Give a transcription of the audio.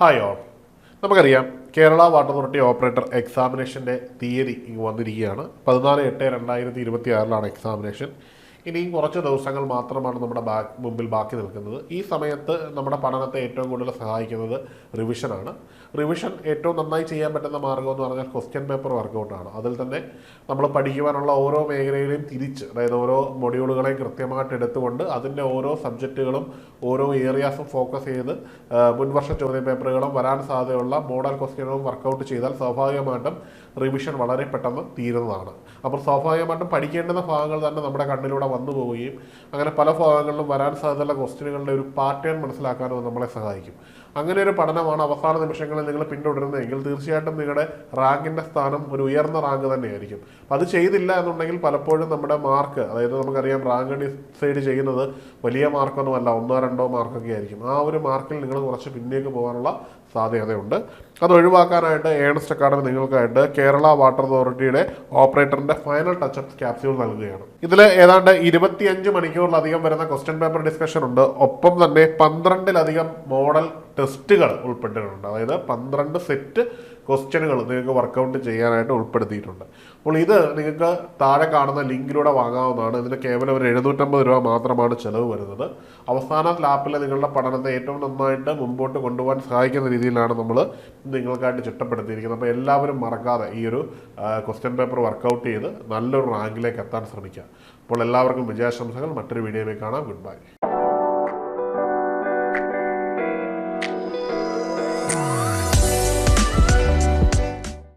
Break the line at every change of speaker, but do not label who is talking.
Hi all. നമുക്കറിയാം Kerala water authority operator എക്സാമിനേഷൻ്റെ തീയതി ഇങ്ങ് വന്നിരിക്കുകയാണ്. 14/8/2026 എക്സാമിനേഷൻ. ഇനിയും കുറച്ച് ദിവസങ്ങൾ മാത്രമാണ് നമ്മുടെ മുമ്പിൽ ബാക്കി നിൽക്കുന്നത്. ഈ സമയത്ത് നമ്മുടെ പഠനത്തെ ഏറ്റവും കൂടുതൽ സഹായിക്കുന്നത് റിവിഷനാണ്. റിവിഷൻ ഏറ്റവും നന്നായി ചെയ്യാൻ പറ്റുന്ന മാർഗ്ഗം എന്ന് പറഞ്ഞാൽ ക്വസ്റ്റ്യൻ പേപ്പർ വർക്കൗട്ടാണ്. അതിൽ തന്നെ നമ്മൾ പഠിക്കുവാനുള്ള ഓരോ മേഖലയിലെയും തിരിച്ച്, അതായത് ഓരോ മൊഡ്യൂളുകളെയും കൃത്യമായിട്ട് എടുത്തുകൊണ്ട് അതിൻ്റെ ഓരോ സബ്ജക്റ്റുകളും ഓരോ ഏരിയാസും ഫോക്കസ് ചെയ്ത് മുൻവർഷ ചോദ്യ പേപ്പറുകളും വരാൻ സാധ്യതയുള്ള മോഡൽ ക്വസ്റ്റ്യനുകളും വർക്കൗട്ട് ചെയ്താൽ സ്വാഭാവികമായിട്ടും റിവിഷൻ വളരെ പെട്ടെന്ന് തീരുന്നതാണ്. അപ്പോൾ സ്വാഭാവികമായിട്ടും പഠിക്കേണ്ടുന്ന ഭാഗങ്ങൾ തന്നെ നമ്മുടെ കണ്ണിലൂടെ വന്നു പോവുകയും അങ്ങനെ പല ഭാഗങ്ങളിലും വരാൻ സാധ്യതയുള്ള ക്വസ്റ്റ്യനുകളുടെ ഒരു പാറ്റേൺ മനസ്സിലാക്കാനും നമ്മളെ സഹായിക്കും. അങ്ങനെ ഒരു പഠനമാണ് അവസാന നിമിഷങ്ങളിൽ നിങ്ങൾ പിന്തുടരുന്നതെങ്കിൽ തീർച്ചയായിട്ടും നിങ്ങളുടെ റാങ്കിൻ്റെ സ്ഥാനം ഒരു ഉയർന്ന റാങ്ക് തന്നെയായിരിക്കും. അപ്പം അത് ചെയ്തില്ല എന്നുണ്ടെങ്കിൽ പലപ്പോഴും നമ്മുടെ മാർക്ക്, അതായത് നമുക്കറിയാം റാങ്ക് ഡിസൈഡ് ചെയ്യുന്നത് വലിയ മാർക്കൊന്നുമല്ല, 1-2 മാർക്കൊക്കെ ആയിരിക്കും. ആ ഒരു മാർക്കിൽ നിങ്ങൾ കുറച്ച് പിന്നേക്ക് പോകാനുള്ള സാധ്യതയുണ്ട്. അത് ഒഴിവാക്കാനായിട്ട് ഏണസ്റ്റ് അക്കാഡമി നിങ്ങൾക്കായിട്ട് കേരള വാട്ടർ അതോറിറ്റിയുടെ ഓപ്പറേറ്ററിന്റെ ഫൈനൽ ടച്ചപ്പ് ക്യാപ്സ്യൂൾ നൽകുകയാണ്. ഇതിൽ ഏതാണ്ട് 25 മണിക്കൂറിലധികം വരുന്ന ക്വസ്റ്റ്യൻ പേപ്പർ ഡിസ്കഷൻ ഉണ്ട്. ഒപ്പം തന്നെ 12ലധികം മോഡൽ ടെസ്റ്റുകൾ ഉൾപ്പെട്ടിട്ടുണ്ട്. അതായത് 12 സെറ്റ് ക്വസ്റ്റ്യനുകൾ നിങ്ങൾക്ക് വർക്കൗട്ട് ചെയ്യാനായിട്ട് ഉൾപ്പെടുത്തിയിട്ടുണ്ട്. അപ്പോൾ ഇത് നിങ്ങൾക്ക് താഴെ കാണുന്ന ലിങ്കിലൂടെ വാങ്ങാവുന്നതാണ്. ഇതിന് കേവലം ഒരു 750 രൂപ മാത്രമാണ് ചിലവ് വരുന്നത്. അവസാന ലാപ്പിൽ നിങ്ങളുടെ പഠനത്തെ ഏറ്റവും നന്നായിട്ട് മുമ്പോട്ട് കൊണ്ടുപോകാൻ സഹായിക്കുന്ന രീതിയിലാണ് നമ്മൾ നിങ്ങൾക്കായിട്ട് ചിട്ടപ്പെടുത്തിയിരിക്കുന്നത്. അപ്പോൾ എല്ലാവരും മറക്കാതെ ഈ ഒരു ക്വസ്റ്റ്യൻ പേപ്പർ വർക്കൗട്ട് ചെയ്ത് നല്ലൊരു റാങ്കിലേക്ക് എത്താൻ ശ്രമിക്കുക. അപ്പോൾ എല്ലാവർക്കും വിജയാശംസകൾ. മറ്റൊരു വീഡിയോയിലേക്ക് കാണാം. Good bye.